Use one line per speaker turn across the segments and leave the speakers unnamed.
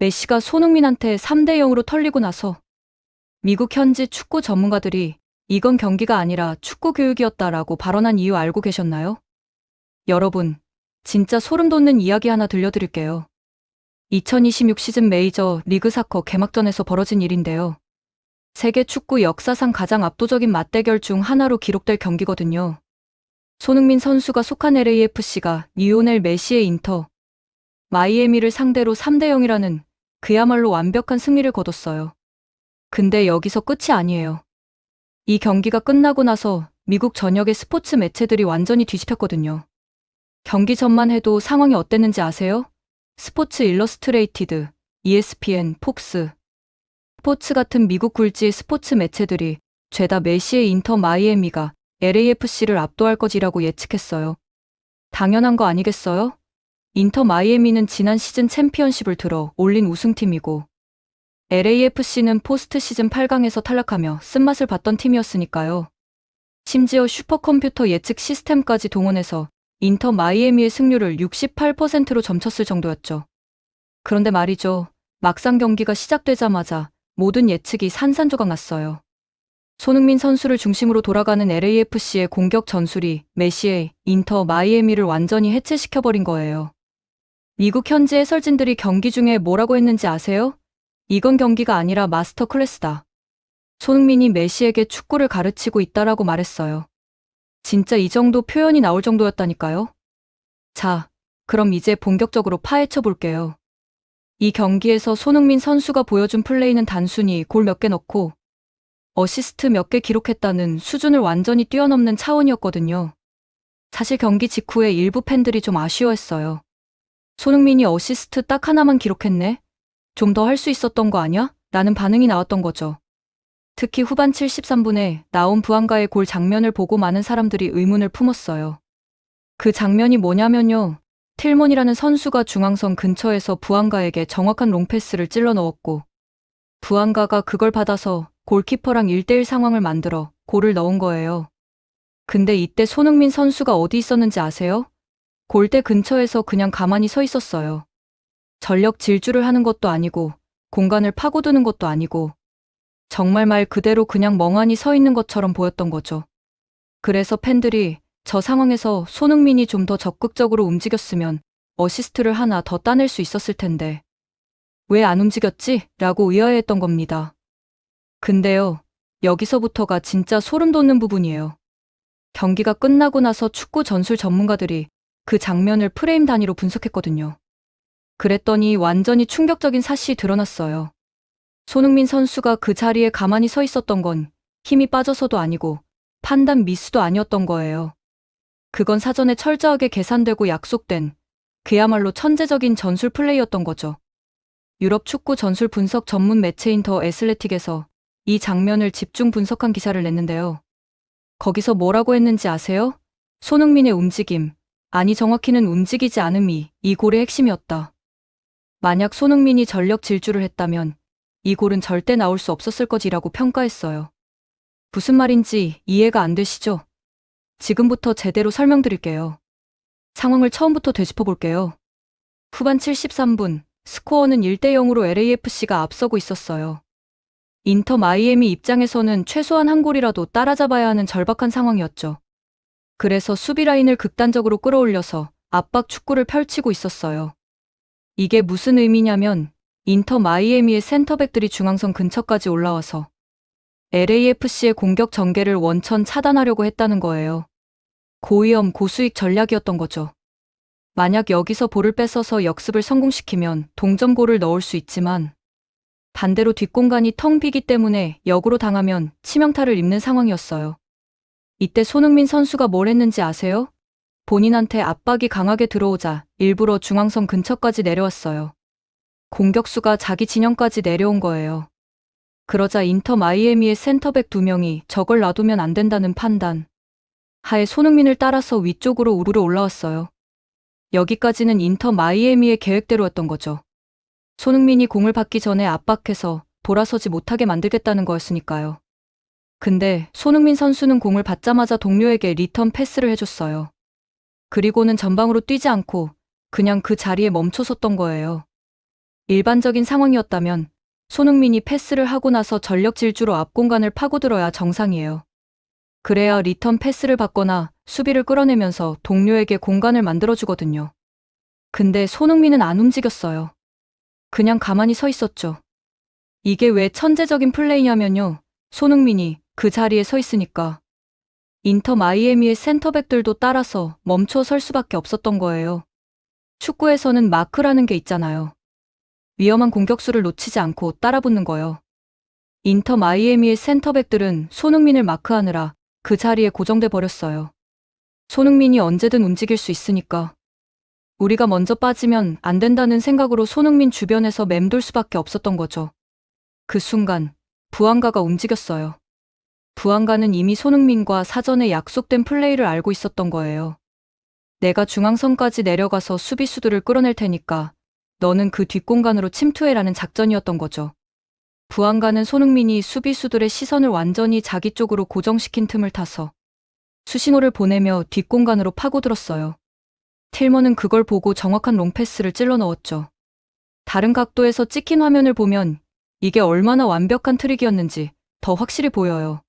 메시가 손흥민한테 3대 0으로 털리고 나서 미국 현지 축구 전문가들이 이건 경기가 아니라 축구 교육이었다라고 발언한 이유 알고 계셨나요? 여러분, 진짜 소름 돋는 이야기 하나 들려드릴게요. 2026 시즌 메이저 리그 사커 개막전에서 벌어진 일인데요. 세계 축구 역사상 가장 압도적인 맞대결 중 하나로 기록될 경기거든요. 손흥민 선수가 속한 LAFC가 리오넬 메시의 인터 마이애미를 상대로 3대 0이라는 그야말로 완벽한 승리를 거뒀어요. 근데 여기서 끝이 아니에요. 이 경기가 끝나고 나서 미국 전역의 스포츠 매체들이 완전히 뒤집혔거든요. 경기 전만 해도 상황이 어땠는지 아세요? 스포츠 일러스트레이티드, ESPN, 폭스, 스포츠 같은 미국 굴지의 스포츠 매체들이 죄다 메시의 인터 마이애미가 LAFC를 압도할 것이라고 예측했어요. 당연한 거 아니겠어요? 인터 마이애미는 지난 시즌 챔피언십을 들어 올린 우승팀이고 LAFC는 포스트 시즌 8강에서 탈락하며 쓴맛을 봤던 팀이었으니까요. 심지어 슈퍼컴퓨터 예측 시스템까지 동원해서 인터 마이애미의 승률을 68%로 점쳤을 정도였죠. 그런데 말이죠. 막상 경기가 시작되자마자 모든 예측이 산산조각 났어요. 손흥민 선수를 중심으로 돌아가는 LAFC의 공격 전술이 메시의 인터 마이애미를 완전히 해체시켜버린 거예요. 미국 현지 해설진들이 경기 중에 뭐라고 했는지 아세요? 이건 경기가 아니라 마스터 클래스다. 손흥민이 메시에게 축구를 가르치고 있다라고 말했어요. 진짜 이 정도 표현이 나올 정도였다니까요. 자, 그럼 이제 본격적으로 파헤쳐 볼게요. 이 경기에서 손흥민 선수가 보여준 플레이는 단순히 골 몇 개 넣고 어시스트 몇 개 기록했다는 수준을 완전히 뛰어넘는 차원이었거든요. 사실 경기 직후에 일부 팬들이 좀 아쉬워했어요. 손흥민이 어시스트 딱 하나만 기록했네? 좀 더 할 수 있었던 거 아냐? 라는 반응이 나왔던 거죠. 특히 후반 73분에 나온 부안가의 골 장면을 보고 많은 사람들이 의문을 품었어요. 그 장면이 뭐냐면요. 틸몬이라는 선수가 중앙선 근처에서 부안가에게 정확한 롱패스를 찔러 넣었고 부안가가 그걸 받아서 골키퍼랑 1대1 상황을 만들어 골을 넣은 거예요. 근데 이때 손흥민 선수가 어디 있었는지 아세요? 골대 근처에서 그냥 가만히 서 있었어요. 전력 질주를 하는 것도 아니고 공간을 파고드는 것도 아니고 정말 말 그대로 그냥 멍하니 서 있는 것처럼 보였던 거죠. 그래서 팬들이 저 상황에서 손흥민이 좀 더 적극적으로 움직였으면 어시스트를 하나 더 따낼 수 있었을 텐데 왜 안 움직였지? 라고 의아해했던 겁니다. 근데요, 여기서부터가 진짜 소름 돋는 부분이에요. 경기가 끝나고 나서 축구 전술 전문가들이 그 장면을 프레임 단위로 분석했거든요. 그랬더니 완전히 충격적인 사실이 드러났어요. 손흥민 선수가 그 자리에 가만히 서 있었던 건 힘이 빠져서도 아니고 판단 미스도 아니었던 거예요. 그건 사전에 철저하게 계산되고 약속된 그야말로 천재적인 전술 플레이였던 거죠. 유럽 축구 전술 분석 전문 매체인 더 애슬레틱에서 이 장면을 집중 분석한 기사를 냈는데요. 거기서 뭐라고 했는지 아세요? 손흥민의 움직임, 아니 정확히는 움직이지 않음이 이 골의 핵심이었다. 만약 손흥민이 전력 질주를 했다면 이 골은 절대 나올 수 없었을 것이라고 평가했어요. 무슨 말인지 이해가 안 되시죠? 지금부터 제대로 설명드릴게요. 상황을 처음부터 되짚어볼게요. 후반 73분, 스코어는 1대 0으로 LAFC가 앞서고 있었어요. 인터 마이애미 입장에서는 최소한 한 골이라도 따라잡아야 하는 절박한 상황이었죠. 그래서 수비 라인을 극단적으로 끌어올려서 압박 축구를 펼치고 있었어요. 이게 무슨 의미냐면 인터 마이애미의 센터백들이 중앙선 근처까지 올라와서 LAFC의 공격 전개를 원천 차단하려고 했다는 거예요. 고위험 고수익 전략이었던 거죠. 만약 여기서 볼을 뺏어서 역습을 성공시키면 동점골을 넣을 수 있지만 반대로 뒷공간이 텅 비기 때문에 역으로 당하면 치명타를 입는 상황이었어요. 이때 손흥민 선수가 뭘 했는지 아세요? 본인한테 압박이 강하게 들어오자 일부러 중앙선 근처까지 내려왔어요. 공격수가 자기 진영까지 내려온 거예요. 그러자 인터 마이애미의 센터백 2명이 저걸 놔두면 안 된다는 판단 하에 손흥민을 따라서 위쪽으로 우르르 올라왔어요. 여기까지는 인터 마이애미의 계획대로였던 거죠. 손흥민이 공을 받기 전에 압박해서 돌아서지 못하게 만들겠다는 거였으니까요. 근데 손흥민 선수는 공을 받자마자 동료에게 리턴 패스를 해줬어요. 그리고는 전방으로 뛰지 않고 그냥 그 자리에 멈춰섰던 거예요. 일반적인 상황이었다면 손흥민이 패스를 하고 나서 전력 질주로 앞 공간을 파고들어야 정상이에요. 그래야 리턴 패스를 받거나 수비를 끌어내면서 동료에게 공간을 만들어주거든요. 근데 손흥민은 안 움직였어요. 그냥 가만히 서 있었죠. 이게 왜 천재적인 플레이냐면요. 손흥민이 그 자리에 서 있으니까 인터 마이애미의 센터백들도 따라서 멈춰 설 수밖에 없었던 거예요. 축구에서는 마크라는 게 있잖아요. 위험한 공격수를 놓치지 않고 따라붙는 거요. 인터 마이애미의 센터백들은 손흥민을 마크하느라 그 자리에 고정돼 버렸어요. 손흥민이 언제든 움직일 수 있으니까. 우리가 먼저 빠지면 안 된다는 생각으로 손흥민 주변에서 맴돌 수밖에 없었던 거죠. 그 순간 부안가가 움직였어요. 부안가는 이미 손흥민과 사전에 약속된 플레이를 알고 있었던 거예요. 내가 중앙선까지 내려가서 수비수들을 끌어낼 테니까 너는 그 뒷공간으로 침투해라는 작전이었던 거죠. 부안가는 손흥민이 수비수들의 시선을 완전히 자기 쪽으로 고정시킨 틈을 타서 수신호를 보내며 뒷공간으로 파고들었어요. 틸머는 그걸 보고 정확한 롱패스를 찔러 넣었죠. 다른 각도에서 찍힌 화면을 보면 이게 얼마나 완벽한 트릭이었는지 더 확실히 보여요.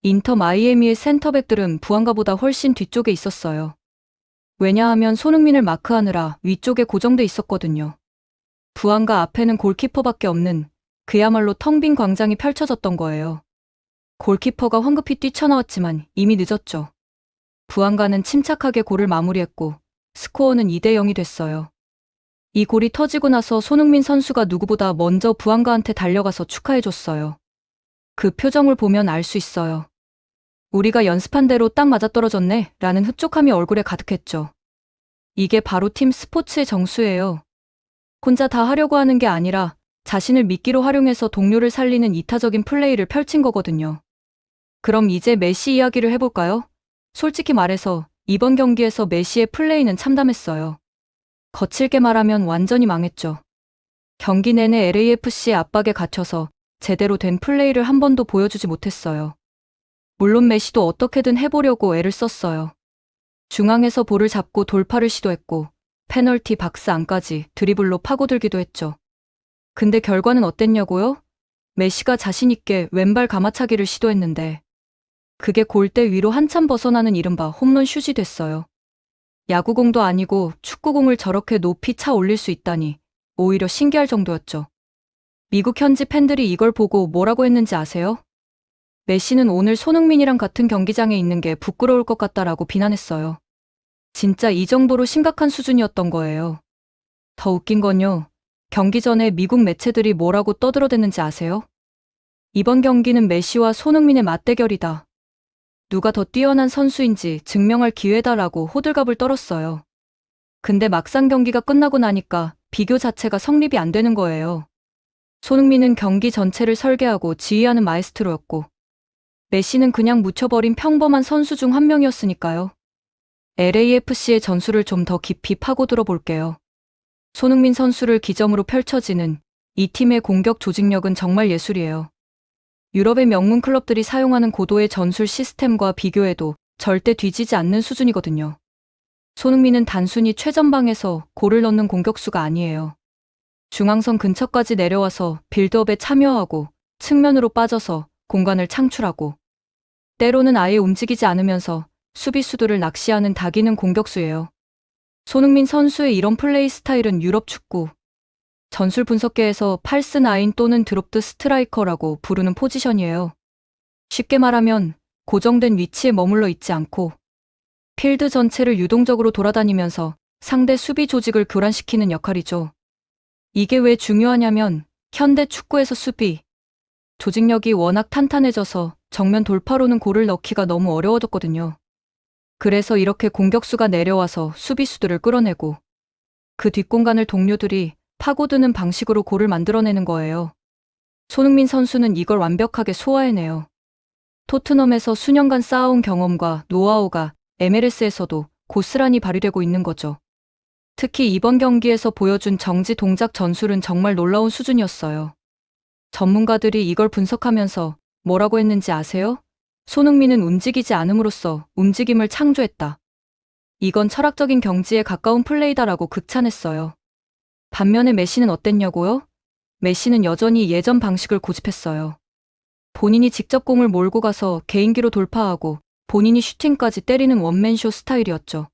인터 마이애미의 센터백들은 부안가보다 훨씬 뒤쪽에 있었어요. 왜냐하면 손흥민을 마크하느라 위쪽에 고정돼 있었거든요. 부안가 앞에는 골키퍼밖에 없는 그야말로 텅 빈 광장이 펼쳐졌던 거예요. 골키퍼가 황급히 뛰쳐나왔지만 이미 늦었죠. 부안가는 침착하게 골을 마무리했고 스코어는 2대0이 됐어요. 이 골이 터지고 나서 손흥민 선수가 누구보다 먼저 부안가한테 달려가서 축하해줬어요. 그 표정을 보면 알 수 있어요. 우리가 연습한 대로 딱 맞아떨어졌네 라는 흡족함이 얼굴에 가득했죠. 이게 바로 팀 스포츠의 정수예요. 혼자 다 하려고 하는 게 아니라 자신을 미끼로 활용해서 동료를 살리는 이타적인 플레이를 펼친 거거든요. 그럼 이제 메시 이야기를 해볼까요? 솔직히 말해서 이번 경기에서 메시의 플레이는 참담했어요. 거칠게 말하면 완전히 망했죠. 경기 내내 LAFC의 압박에 갇혀서 제대로 된 플레이를 한 번도 보여주지 못했어요. 물론 메시도 어떻게든 해보려고 애를 썼어요. 중앙에서 볼을 잡고 돌파를 시도했고 페널티 박스 안까지 드리블로 파고들기도 했죠. 근데 결과는 어땠냐고요? 메시가 자신있게 왼발 가마차기를 시도했는데 그게 골대 위로 한참 벗어나는 이른바 홈런 슛이 됐어요. 야구공도 아니고 축구공을 저렇게 높이 차 올릴 수 있다니 오히려 신기할 정도였죠. 미국 현지 팬들이 이걸 보고 뭐라고 했는지 아세요? 메시는 오늘 손흥민이랑 같은 경기장에 있는 게 부끄러울 것 같다라고 비난했어요. 진짜 이 정도로 심각한 수준이었던 거예요. 더 웃긴 건요. 경기 전에 미국 매체들이 뭐라고 떠들어댔는지 아세요? 이번 경기는 메시와 손흥민의 맞대결이다. 누가 더 뛰어난 선수인지 증명할 기회다라고 호들갑을 떨었어요. 근데 막상 경기가 끝나고 나니까 비교 자체가 성립이 안 되는 거예요. 손흥민은 경기 전체를 설계하고 지휘하는 마에스트로였고 메시는 그냥 묻혀버린 평범한 선수 중 한 명이었으니까요. LAFC의 전술을 좀 더 깊이 파고들어 볼게요. 손흥민 선수를 기점으로 펼쳐지는 이 팀의 공격 조직력은 정말 예술이에요. 유럽의 명문 클럽들이 사용하는 고도의 전술 시스템과 비교해도 절대 뒤지지 않는 수준이거든요. 손흥민은 단순히 최전방에서 골을 넣는 공격수가 아니에요. 중앙선 근처까지 내려와서 빌드업에 참여하고 측면으로 빠져서 공간을 창출하고 때로는 아예 움직이지 않으면서 수비수들을 낚시하는 다기능 공격수예요. 손흥민 선수의 이런 플레이 스타일은 유럽 축구 전술 분석계에서 팔스 나인 또는 드롭드 스트라이커라고 부르는 포지션이에요. 쉽게 말하면 고정된 위치에 머물러 있지 않고 필드 전체를 유동적으로 돌아다니면서 상대 수비 조직을 교란시키는 역할이죠. 이게 왜 중요하냐면 현대 축구에서 수비 조직력이 워낙 탄탄해져서 정면 돌파로는 골을 넣기가 너무 어려워졌거든요. 그래서 이렇게 공격수가 내려와서 수비수들을 끌어내고 그 뒷공간을 동료들이 파고드는 방식으로 골을 만들어내는 거예요. 손흥민 선수는 이걸 완벽하게 소화해내요. 토트넘에서 수년간 쌓아온 경험과 노하우가 MLS에서도 고스란히 발휘되고 있는 거죠. 특히 이번 경기에서 보여준 정지 동작 전술은 정말 놀라운 수준이었어요. 전문가들이 이걸 분석하면서 뭐라고 했는지 아세요? 손흥민은 움직이지 않음으로써 움직임을 창조했다. 이건 철학적인 경지에 가까운 플레이다라고 극찬했어요. 반면에 메시는 어땠냐고요? 메시는 여전히 예전 방식을 고집했어요. 본인이 직접 공을 몰고 가서 개인기로 돌파하고 본인이 슈팅까지 때리는 원맨쇼 스타일이었죠.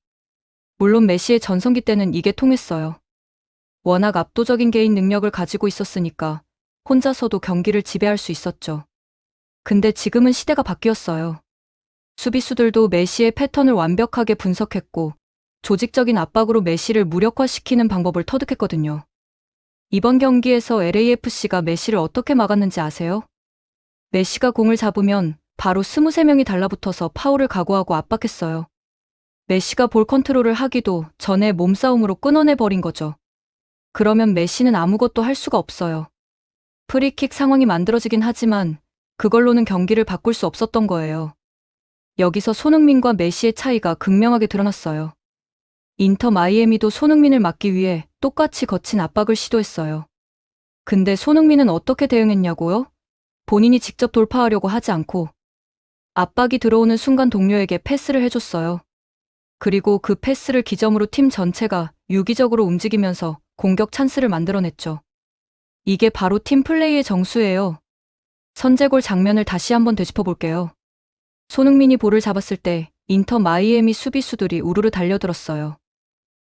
물론 메시의 전성기 때는 이게 통했어요. 워낙 압도적인 개인 능력을 가지고 있었으니까 혼자서도 경기를 지배할 수 있었죠. 근데 지금은 시대가 바뀌었어요. 수비수들도 메시의 패턴을 완벽하게 분석했고 조직적인 압박으로 메시를 무력화시키는 방법을 터득했거든요. 이번 경기에서 LAFC가 메시를 어떻게 막았는지 아세요? 메시가 공을 잡으면 바로 23명이 달라붙어서 파울을 각오하고 압박했어요. 메시가 볼 컨트롤을 하기도 전에 몸싸움으로 끊어내버린 거죠. 그러면 메시는 아무것도 할 수가 없어요. 프리킥 상황이 만들어지긴 하지만 그걸로는 경기를 바꿀 수 없었던 거예요. 여기서 손흥민과 메시의 차이가 극명하게 드러났어요. 인터 마이애미도 손흥민을 막기 위해 똑같이 거친 압박을 시도했어요. 근데 손흥민은 어떻게 대응했냐고요? 본인이 직접 돌파하려고 하지 않고 압박이 들어오는 순간 동료에게 패스를 해줬어요. 그리고 그 패스를 기점으로 팀 전체가 유기적으로 움직이면서 공격 찬스를 만들어냈죠. 이게 바로 팀 플레이의 정수예요. 선제골 장면을 다시 한번 되짚어 볼게요. 손흥민이 볼을 잡았을 때 인터 마이애미 수비수들이 우르르 달려들었어요.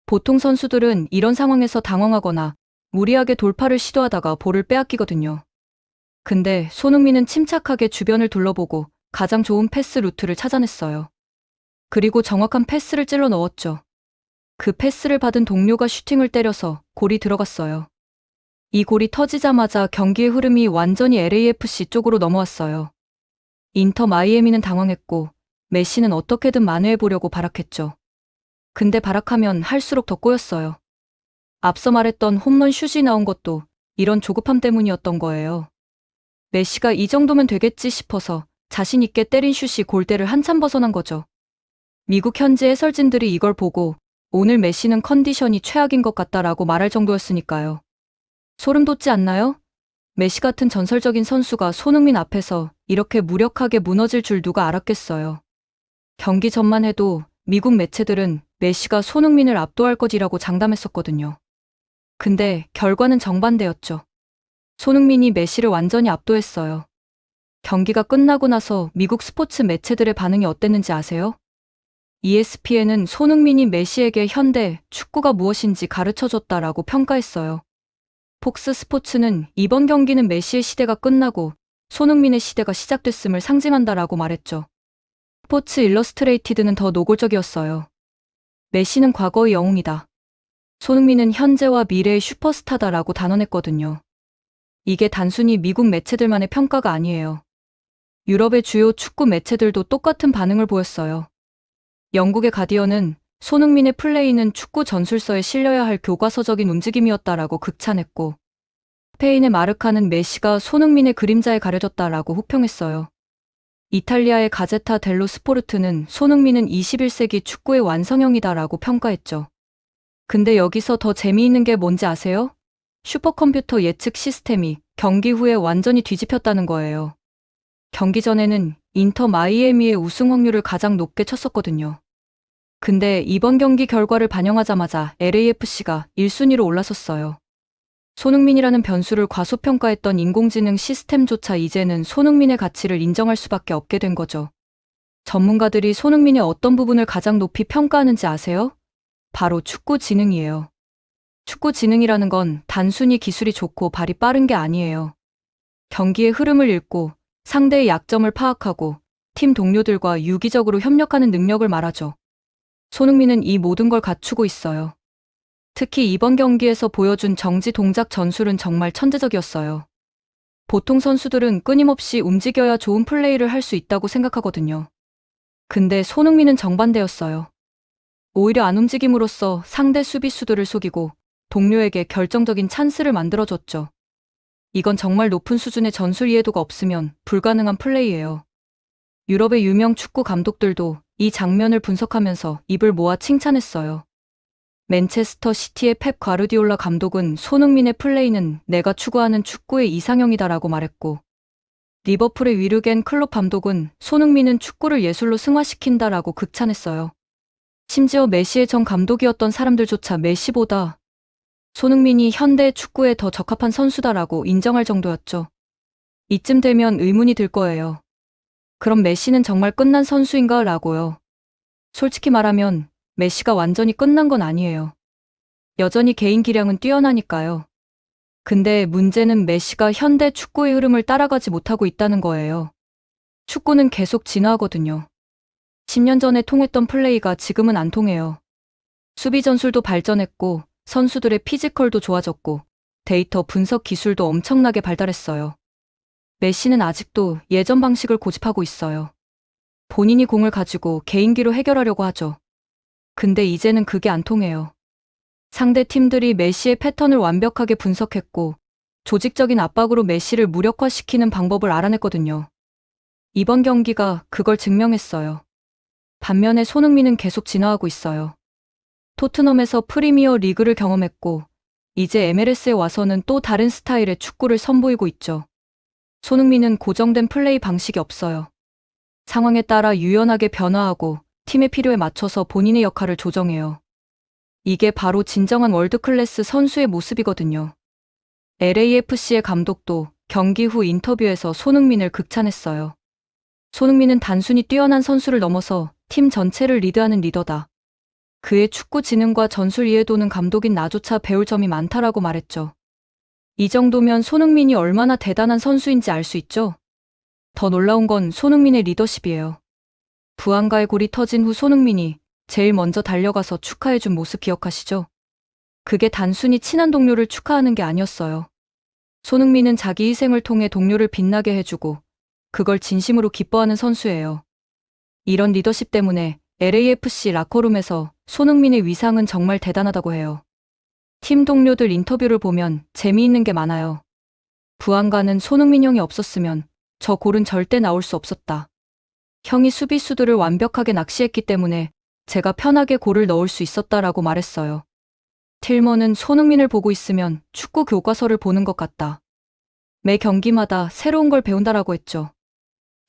보통 선수들은 이런 상황에서 당황하거나 무리하게 돌파를 시도하다가 볼을 빼앗기거든요. 근데 손흥민은 침착하게 주변을 둘러보고 가장 좋은 패스 루트를 찾아냈어요. 그리고 정확한 패스를 찔러 넣었죠. 그 패스를 받은 동료가 슈팅을 때려서 골이 들어갔어요. 이 골이 터지자마자 경기의 흐름이 완전히 LAFC 쪽으로 넘어왔어요. 인터 마이애미는 당황했고 메시는 어떻게든 만회해보려고 발악했죠. 근데 발악하면 할수록 더 꼬였어요. 앞서 말했던 홈런 슛이 나온 것도 이런 조급함 때문이었던 거예요. 메시가 이 정도면 되겠지 싶어서 자신 있게 때린 슛이 골대를 한참 벗어난 거죠. 미국 현지 해설진들이 이걸 보고 오늘 메시는 컨디션이 최악인 것 같다라고 말할 정도였으니까요. 소름 돋지 않나요? 메시 같은 전설적인 선수가 손흥민 앞에서 이렇게 무력하게 무너질 줄 누가 알았겠어요. 경기 전만 해도 미국 매체들은 메시가 손흥민을 압도할 것이라고 장담했었거든요. 근데 결과는 정반대였죠. 손흥민이 메시를 완전히 압도했어요. 경기가 끝나고 나서 미국 스포츠 매체들의 반응이 어땠는지 아세요? ESPN은 손흥민이 메시에게 현대 축구가 무엇인지 가르쳐줬다라고 평가했어요. 폭스 스포츠는 이번 경기는 메시의 시대가 끝나고 손흥민의 시대가 시작됐음을 상징한다라고 말했죠. 스포츠 일러스트레이티드는 더 노골적이었어요. 메시는 과거의 영웅이다. 손흥민은 현재와 미래의 슈퍼스타다라고 단언했거든요. 이게 단순히 미국 매체들만의 평가가 아니에요. 유럽의 주요 축구 매체들도 똑같은 반응을 보였어요. 영국의 가디언은 손흥민의 플레이는 축구 전술서에 실려야 할 교과서적인 움직임이었다라고 극찬했고, 스페인의 마르카는 메시가 손흥민의 그림자에 가려졌다라고 호평했어요. 이탈리아의 가제타 델로 스포르트는 손흥민은 21세기 축구의 완성형이다라고 평가했죠. 근데 여기서 더 재미있는 게 뭔지 아세요? 슈퍼컴퓨터 예측 시스템이 경기 후에 완전히 뒤집혔다는 거예요. 경기 전에는 인터 마이애미의 우승 확률을 가장 높게 쳤었거든요. 근데 이번 경기 결과를 반영하자마자 LAFC가 1순위로 올라섰어요. 손흥민이라는 변수를 과소평가했던 인공지능 시스템조차 이제는 손흥민의 가치를 인정할 수밖에 없게 된 거죠. 전문가들이 손흥민의 어떤 부분을 가장 높이 평가하는지 아세요? 바로 축구 지능이에요. 축구 지능이라는 건 단순히 기술이 좋고 발이 빠른 게 아니에요. 경기의 흐름을 읽고 상대의 약점을 파악하고 팀 동료들과 유기적으로 협력하는 능력을 말하죠. 손흥민은 이 모든 걸 갖추고 있어요. 특히 이번 경기에서 보여준 정지 동작 전술은 정말 천재적이었어요. 보통 선수들은 끊임없이 움직여야 좋은 플레이를 할 수 있다고 생각하거든요. 근데 손흥민은 정반대였어요. 오히려 안 움직임으로써 상대 수비수들을 속이고 동료에게 결정적인 찬스를 만들어줬죠. 이건 정말 높은 수준의 전술 이해도가 없으면 불가능한 플레이예요. 유럽의 유명 축구 감독들도 이 장면을 분석하면서 입을 모아 칭찬했어요. 맨체스터 시티의 펩 과르디올라 감독은 손흥민의 플레이는 내가 추구하는 축구의 이상형이다라고 말했고, 리버풀의 위르겐 클롭 감독은 손흥민은 축구를 예술로 승화시킨다라고 극찬했어요. 심지어 메시의 전 감독이었던 사람들조차 메시보다 손흥민이 현대 축구에 더 적합한 선수다라고 인정할 정도였죠. 이쯤 되면 의문이 들 거예요. 그럼 메시는 정말 끝난 선수인가 라고요. 솔직히 말하면 메시가 완전히 끝난 건 아니에요. 여전히 개인 기량은 뛰어나니까요. 근데 문제는 메시가 현대 축구의 흐름을 따라가지 못하고 있다는 거예요. 축구는 계속 진화하거든요. 10년 전에 통했던 플레이가 지금은 안 통해요. 수비 전술도 발전했고 선수들의 피지컬도 좋아졌고 데이터 분석 기술도 엄청나게 발달했어요. 메시는 아직도 예전 방식을 고집하고 있어요. 본인이 공을 가지고 개인기로 해결하려고 하죠. 근데 이제는 그게 안 통해요. 상대 팀들이 메시의 패턴을 완벽하게 분석했고 조직적인 압박으로 메시를 무력화시키는 방법을 알아냈거든요. 이번 경기가 그걸 증명했어요. 반면에 손흥민은 계속 진화하고 있어요. 토트넘에서 프리미어 리그를 경험했고 이제 MLS에 와서는 또 다른 스타일의 축구를 선보이고 있죠. 손흥민은 고정된 플레이 방식이 없어요. 상황에 따라 유연하게 변화하고 팀의 필요에 맞춰서 본인의 역할을 조정해요. 이게 바로 진정한 월드클래스 선수의 모습이거든요. LAFC의 감독도 경기 후 인터뷰에서 손흥민을 극찬했어요. 손흥민은 단순히 뛰어난 선수를 넘어서 팀 전체를 리드하는 리더다. 그의 축구 지능과 전술 이해도는 감독인 나조차 배울 점이 많다라고 말했죠. 이 정도면 손흥민이 얼마나 대단한 선수인지 알 수 있죠? 더 놀라운 건 손흥민의 리더십이에요. 부안가의 골이 터진 후 손흥민이 제일 먼저 달려가서 축하해준 모습 기억하시죠? 그게 단순히 친한 동료를 축하하는 게 아니었어요. 손흥민은 자기 희생을 통해 동료를 빛나게 해주고 그걸 진심으로 기뻐하는 선수예요. 이런 리더십 때문에 LAFC 라커룸에서 손흥민의 위상은 정말 대단하다고 해요. 팀 동료들 인터뷰를 보면 재미있는 게 많아요. 부안가는 손흥민 형이 없었으면 저 골은 절대 나올 수 없었다. 형이 수비수들을 완벽하게 낚시했기 때문에 제가 편하게 골을 넣을 수 있었다라고 말했어요. 틸머는 손흥민을 보고 있으면 축구 교과서를 보는 것 같다. 매 경기마다 새로운 걸 배운다라고 했죠.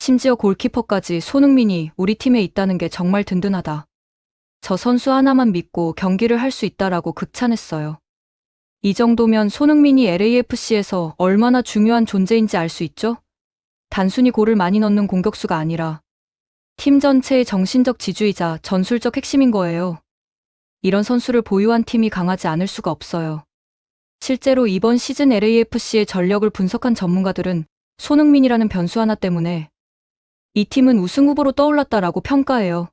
심지어 골키퍼까지 손흥민이 우리 팀에 있다는 게 정말 든든하다. 저 선수 하나만 믿고 경기를 할 수 있다라고 극찬했어요. 이 정도면 손흥민이 LAFC에서 얼마나 중요한 존재인지 알 수 있죠? 단순히 골을 많이 넣는 공격수가 아니라 팀 전체의 정신적 지주이자 전술적 핵심인 거예요. 이런 선수를 보유한 팀이 강하지 않을 수가 없어요. 실제로 이번 시즌 LAFC의 전력을 분석한 전문가들은 손흥민이라는 변수 하나 때문에 이 팀은 우승 후보로 떠올랐다라고 평가해요.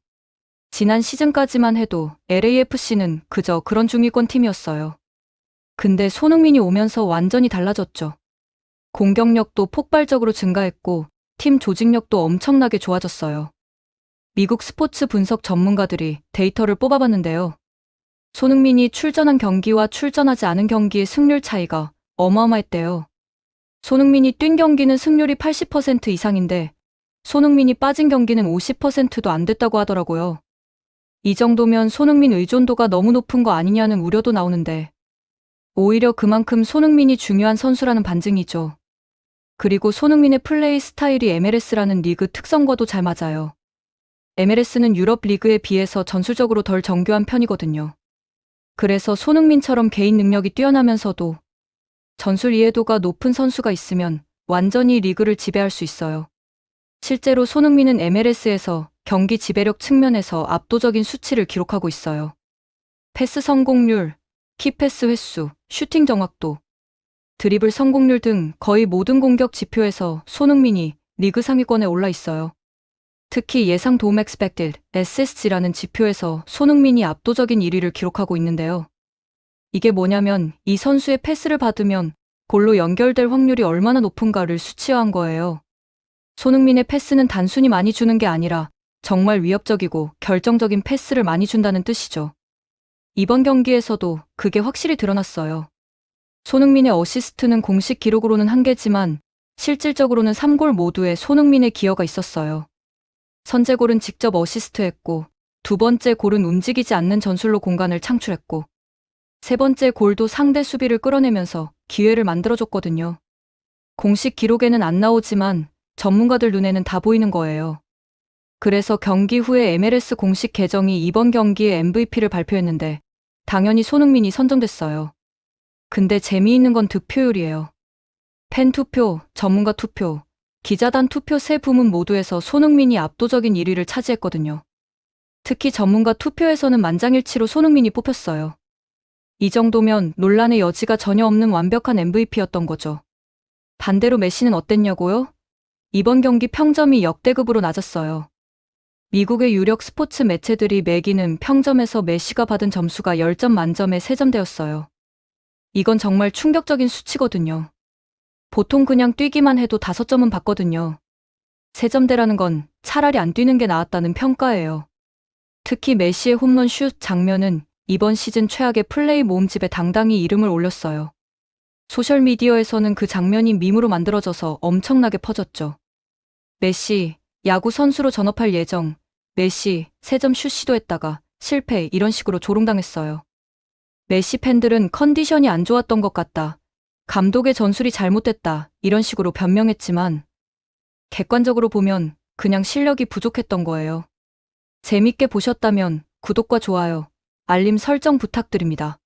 지난 시즌까지만 해도 LAFC는 그저 그런 중위권 팀이었어요. 근데 손흥민이 오면서 완전히 달라졌죠. 공격력도 폭발적으로 증가했고 팀 조직력도 엄청나게 좋아졌어요. 미국 스포츠 분석 전문가들이 데이터를 뽑아봤는데요. 손흥민이 출전한 경기와 출전하지 않은 경기의 승률 차이가 어마어마했대요. 손흥민이 뛴 경기는 승률이 80% 이상인데 손흥민이 빠진 경기는 50%도 안 됐다고 하더라고요. 이 정도면 손흥민 의존도가 너무 높은 거 아니냐는 우려도 나오는데 오히려 그만큼 손흥민이 중요한 선수라는 반증이죠. 그리고 손흥민의 플레이 스타일이 MLS라는 리그 특성과도 잘 맞아요. MLS는 유럽 리그에 비해서 전술적으로 덜 정교한 편이거든요. 그래서 손흥민처럼 개인 능력이 뛰어나면서도 전술 이해도가 높은 선수가 있으면 완전히 리그를 지배할 수 있어요. 실제로 손흥민은 MLS에서 경기 지배력 측면에서 압도적인 수치를 기록하고 있어요. 패스 성공률, 키패스 횟수, 슈팅 정확도, 드리블 성공률 등 거의 모든 공격 지표에서 손흥민이 리그 상위권에 올라 있어요. 특히 예상 도움 expected, SSG라는 지표에서 손흥민이 압도적인 1위를 기록하고 있는데요. 이게 뭐냐면 이 선수의 패스를 받으면 골로 연결될 확률이 얼마나 높은가를 수치화한 거예요. 손흥민의 패스는 단순히 많이 주는 게 아니라 정말 위협적이고 결정적인 패스를 많이 준다는 뜻이죠. 이번 경기에서도 그게 확실히 드러났어요. 손흥민의 어시스트는 공식 기록으로는 1개지만 실질적으로는 3골 모두에 손흥민의 기여가 있었어요. 선제골은 직접 어시스트했고 두 번째 골은 움직이지 않는 전술로 공간을 창출했고 세 번째 골도 상대 수비를 끌어내면서 기회를 만들어줬거든요. 공식 기록에는 안 나오지만 전문가들 눈에는 다 보이는 거예요. 그래서 경기 후에 MLS 공식 계정이 이번 경기의 MVP를 발표했는데 당연히 손흥민이 선정됐어요. 근데 재미있는 건 득표율이에요. 팬 투표, 전문가 투표, 기자단 투표 세 부문 모두에서 손흥민이 압도적인 1위를 차지했거든요. 특히 전문가 투표에서는 만장일치로 손흥민이 뽑혔어요. 이 정도면 논란의 여지가 전혀 없는 완벽한 MVP였던 거죠. 반대로 메시는 어땠냐고요? 이번 경기 평점이 역대급으로 낮았어요. 미국의 유력 스포츠 매체들이 매기는 평점에서 메시가 받은 점수가 10점 만점에 3점대였어요. 이건 정말 충격적인 수치거든요. 보통 그냥 뛰기만 해도 5점은 받거든요. 3점대라는 건 차라리 안 뛰는 게 나았다는 평가예요. 특히 메시의 홈런 슛 장면은 이번 시즌 최악의 플레이 모음집에 당당히 이름을 올렸어요. 소셜미디어에서는 그 장면이 밈으로 만들어져서 엄청나게 퍼졌죠. 메시, 야구 선수로 전업할 예정, 메시, 3점 슛 시도했다가 실패 이런 식으로 조롱당했어요. 메시 팬들은 컨디션이 안 좋았던 것 같다. 감독의 전술이 잘못됐다. 이런 식으로 변명했지만 객관적으로 보면 그냥 실력이 부족했던 거예요. 재밌게 보셨다면 구독과 좋아요, 알림 설정 부탁드립니다.